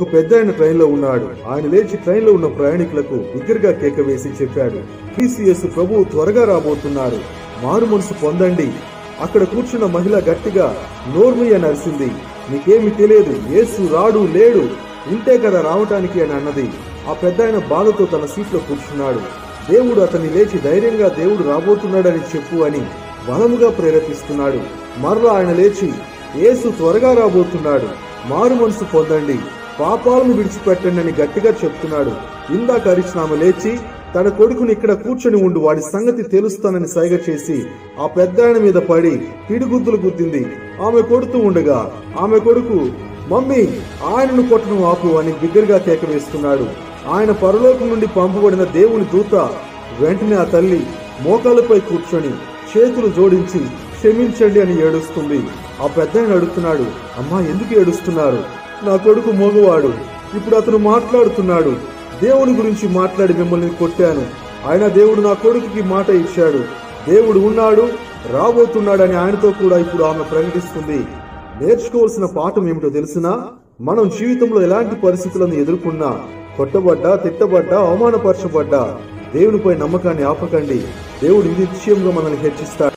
ఒక పెద్ద ఆయన ట్రైన్లో ఉన్నాడు. ఆయన లేచి ట్రైన్లో ఉన్న ప్రయాణికులకు బిగ్గరగా కేక వేసి చెప్పాడు, క్రీస్తు యేసు ప్రభువు త్వరగా రాబోతున్నారు, మారు మనసు పొందండి. అక్కడ కూర్చున్న మహిళ గట్టిగా నోర్మయ్య అని అరిసింది. నీకేమి తెలియదు, యేసు రాడు లేడు, ఉంటే కదా రావటానికి అని అన్నది. ఆ పెద్ద ఆయన బాధతో తన సీట్లో కూర్చున్నాడు. దేవుడు అతన్ని లేచి ధైర్యంగా దేవుడు రాబోతున్నాడని చెప్పు అని బలముగా ప్రేరేపిస్తున్నాడు. మరలా ఆయన లేచి యేసు త్వరగా రాబోతున్నాడు, మారు మనసు పొందండి, పాపాలను విడిచిపెట్టండి అని గట్టిగా చెప్తున్నాడు. ఇందాక అరిచిన ఆమె లేచి తన కొడుకుని ఇక్కడ కూర్చొని ఉండు, వాడి సంగతి తెలుస్తానని సైగ చేసి ఆ పెద్ద ఆయన మీద పడి పిడిగుద్దులు గుద్దింది. ఆమె కొడుతూ ఉండగా ఆమె కొడుకు, మమ్మీ ఆయనను కొట్టను ఆపు అని బిగ్గరగా కేక వేస్తున్నాడు. ఆయన పరలోకం నుండి పంపబడిన దేవుని దూత. వెంటనే ఆ తల్లి మోకాళ్ళపై కూర్చొని చేతులు జోడించి క్షమించండి అని ఏడుస్తుంది. ఆ పెద్ద ఆయన అడుగుతున్నాడు, అమ్మా ఎందుకు ఏడుస్తున్నారు? నా కొడుకు మోగవాడు, ఇప్పుడు అతను మాట్లాడుతున్నాడు, దేవుని గురించి మాట్లాడి మిమ్మల్ని కొట్టాను, ఆయన దేవుడు నా కొడుకుకి మాట ఇచ్చాడు, దేవుడు ఉన్నాడు, రాబోతున్నాడు అని ఆయనతో కూడా ఇప్పుడు ఆమె ప్రకటిస్తుంది. నేర్చుకోవాల్సిన పాఠం ఏమిటో తెలుసునా? మనం జీవితంలో ఎలాంటి పరిస్థితులను ఎదుర్కొన్నా, కొట్టబడ్డా, తిట్టబడ్డా, అవమానపరచబడ్డా, దేవునిపై నమ్మకాన్ని ఆపకండి. దేవుడు నిశ్చయంగా మనల్ని హెచ్చిస్తాడు.